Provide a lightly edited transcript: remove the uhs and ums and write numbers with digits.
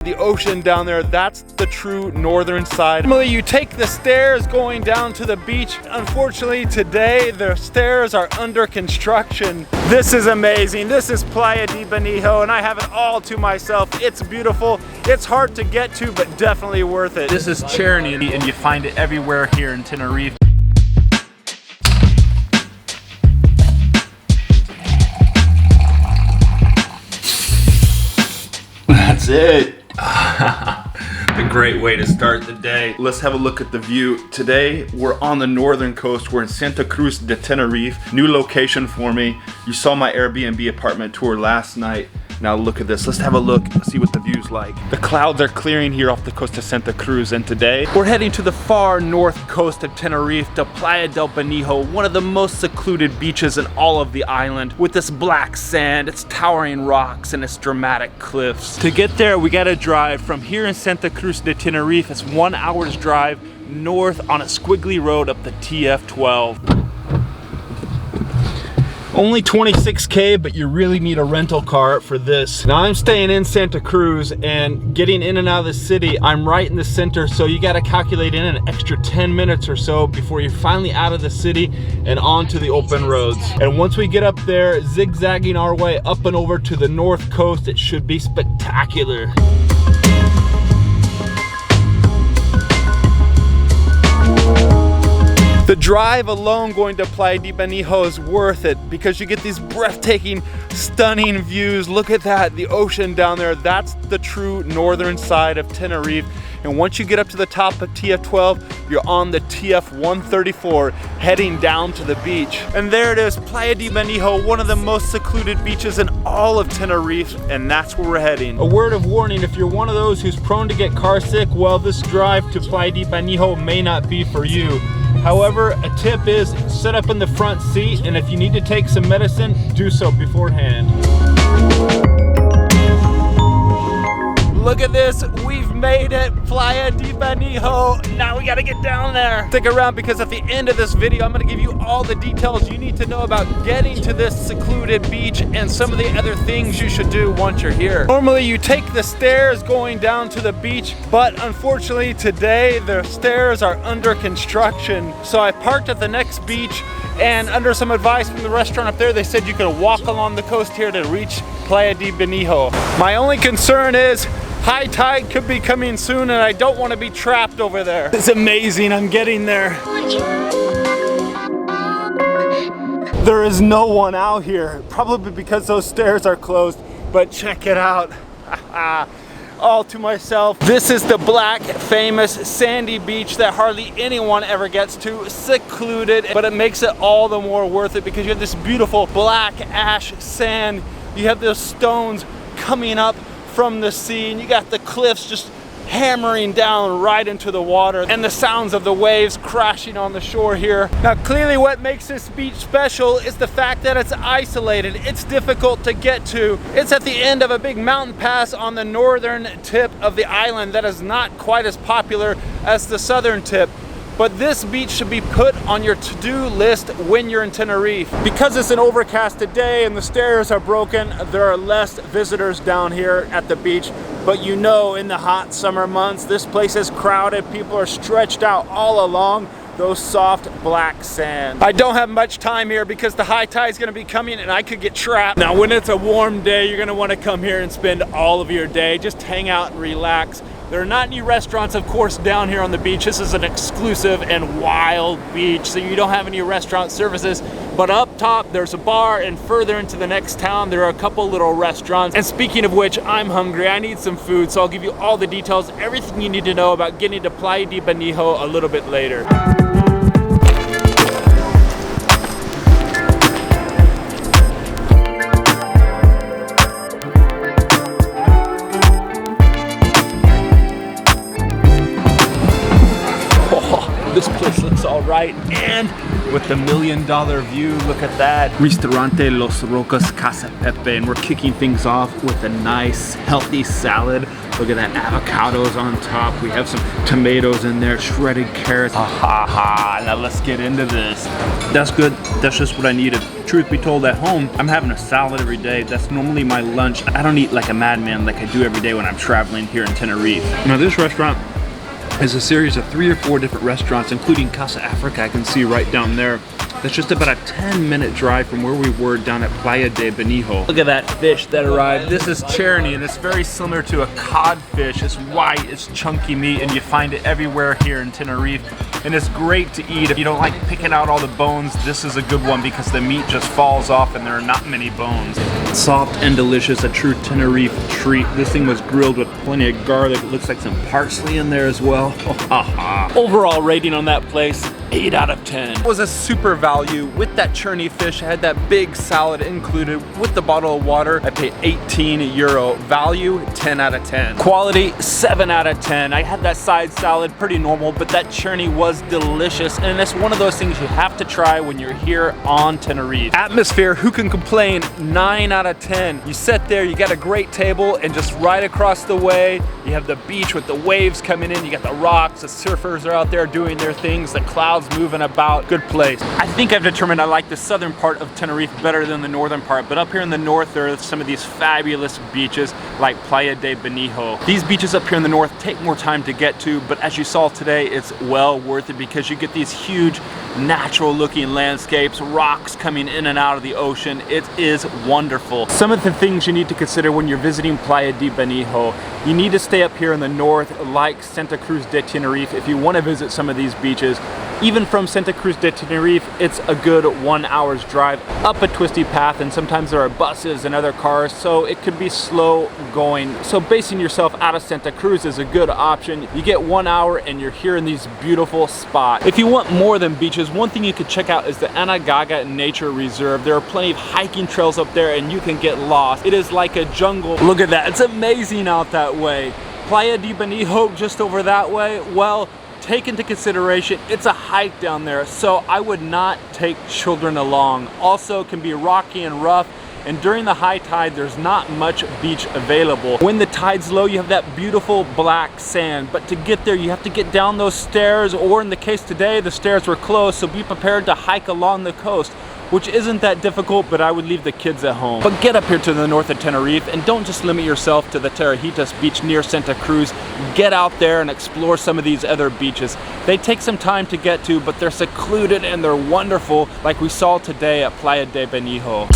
The ocean down there, that's the true northern side. Normally you take the stairs going down to the beach. Unfortunately today the stairs are under construction. This is amazing. This is Playa de Benijo and I have it all to myself. It's beautiful. It's hard to get to, but definitely worth it. This is charity and you find it everywhere here in Tenerife. That's it. A great way to start the day. Let's have a look at the view. Today we're on the northern coast. We're in Santa Cruz de Tenerife. New location for me. You saw my Airbnb apartment tour last night. Now look at this. Let's have a look, see what the view's like. The clouds are clearing here off the coast of Santa Cruz, and today we're heading to the far north coast of Tenerife, to Playa de Benijo, one of the most secluded beaches in all of the island, with this black sand, its towering rocks, and its dramatic cliffs. To get there, we gotta drive from here in Santa Cruz de Tenerife. It's 1 hour's drive north on a squiggly road up the TF12. Only 26K, but you really need a rental car for this. Now I'm staying in Santa Cruz and getting in and out of the city. I'm right in the center, so you gotta calculate in an extra 10 minutes or so before you're finally out of the city and onto the open roads. And once we get up there, zigzagging our way up and over to the north coast, it should be spectacular. The drive alone going to Playa de Benijo is worth it because you get these breathtaking, stunning views. Look at that, the ocean down there. That's the true northern side of Tenerife. And once you get up to the top of TF12, you're on the TF134 heading down to the beach. And there it is, Playa de Benijo, one of the most secluded beaches in all of Tenerife, and that's where we're heading. A word of warning, if you're one of those who's prone to get car sick, well, this drive to Playa de Benijo may not be for you. However, a tip is sit up in the front seat, and if you need to take some medicine, do so beforehand. Look at this, we've made it, Playa de Benijo. Now we gotta get down there. Stick around because at the end of this video, I'm gonna give you all the details you need to know about getting to this secluded beach and some of the other things you should do once you're here. Normally you take the stairs going down to the beach, but unfortunately today the stairs are under construction. So I parked at the next beach, and under some advice from the restaurant up there, they said you can walk along the coast here to reach Playa de Benijo. My only concern is high tide could be coming soon and I don't want to be trapped over there. It's amazing, I'm getting there. There is no one out here, probably because those stairs are closed, but check it out. All to myself. This is the black, famous sandy beach that hardly anyone ever gets to, secluded, but it makes it all the more worth it because you have this beautiful black ash sand. You have those stones coming up from the sea, and you got the cliffs just hammering down right into the water, and the sounds of the waves crashing on the shore here. Now clearly what makes this beach special is the fact that it's isolated. It's difficult to get to. It's at the end of a big mountain pass on the northern tip of the island that is not quite as popular as the southern tip. But this beach should be put on your to-do list when you're in Tenerife. Because it's an overcasted day and the stairs are broken, there are less visitors down here at the beach. But you know, in the hot summer months, this place is crowded. People are stretched out all along those soft black sand. I don't have much time here because the high tide is going to be coming and I could get trapped. Now when it's a warm day, you're going to want to come here and spend all of your day. Just hang out and relax. There are not any restaurants, of course, down here on the beach. This is an exclusive and wild beach, so you don't have any restaurant services. But up top, there's a bar, and further into the next town, there are a couple little restaurants. And speaking of which, I'm hungry. I need some food, so I'll give you all the details, everything you need to know about getting to Playa de Benijo a little bit later. This place looks all right, and with the $1 million view, look at that. Restaurante Los Rocas Casa Pepe, and we're kicking things off with a nice, healthy salad Look at that, avocados on top. We have some tomatoes in there, shredded carrots. Ha ha ha, now let's get into this. That's good. That's just what I needed. Truth be told, at home, I'm having a salad every day. That's normally my lunch. I don't eat like a madman like I do every day when I'm traveling here in Tenerife. Now this restaurant is a series of 3 or 4 different restaurants, including Casa Africa I can see right down there. That's just about a 10-minute drive from where we were down at Playa de Benijo. Look at that fish that arrived. This is cherny, and it's very similar to a codfish. It's white, it's chunky meat, and you find it everywhere here in Tenerife. And it's great to eat. If you don't like picking out all the bones, this is a good one because the meat just falls off and there are not many bones. Soft and delicious, a true Tenerife treat. This thing was grilled with plenty of garlic. It looks like some parsley in there as well. Overall rating on that place, 8 out of 10. It was a super value with that churny fish. I had that big salad included with the bottle of water. I paid €18. Value, 10 out of 10. Quality, 7 out of 10. I had that side salad, pretty normal, but that churny was delicious. And it's one of those things you have to try when you're here on Tenerife. Atmosphere, who can complain? 9 out of 10. You sit there, you got a great table, and just right across the way, you have the beach with the waves coming in. You got the rocks, the surfers are out there doing their things, the clouds moving about. Good place. I think I've determined I like the southern part of Tenerife better than the northern part, but up here in the north there are some of these fabulous beaches like Playa de Benijo. These beaches up here in the north take more time to get to, but as you saw today, it's well worth it because you get these huge natural looking landscapes, rocks coming in and out of the ocean. It is wonderful. Some of the things you need to consider when you're visiting Playa de Benijo: you need to stay up here in the north like Santa Cruz de Tenerife if you want to visit some of these beaches. Even from Santa Cruz de Tenerife, it's a good 1 hour's drive up a twisty path, and sometimes there are buses and other cars, so it could be slow going. So basing yourself out of Santa Cruz is a good option. You get 1 hour and you're here in these beautiful spots. If you want more than beaches, one thing you could check out is the Anagaga Nature Reserve. There are plenty of hiking trails up there and you can get lost. It is like a jungle. Look at that, it's amazing out that way. Playa de Benijo just over that way, well, take into consideration it's a hike down there, so I would not take children along. Also, it can be rocky and rough, and during the high tide there's not much beach available. When the tide's low, you have that beautiful black sand, but to get there you have to get down those stairs, or in the case today the stairs were closed, so be prepared to hike along the coast, which isn't that difficult, but I would leave the kids at home. But get up here to the north of Tenerife and don't just limit yourself to the Terrajitas beach near Santa Cruz. Get out there and explore some of these other beaches. They take some time to get to, but they're secluded and they're wonderful, like we saw today at Playa de Benijo.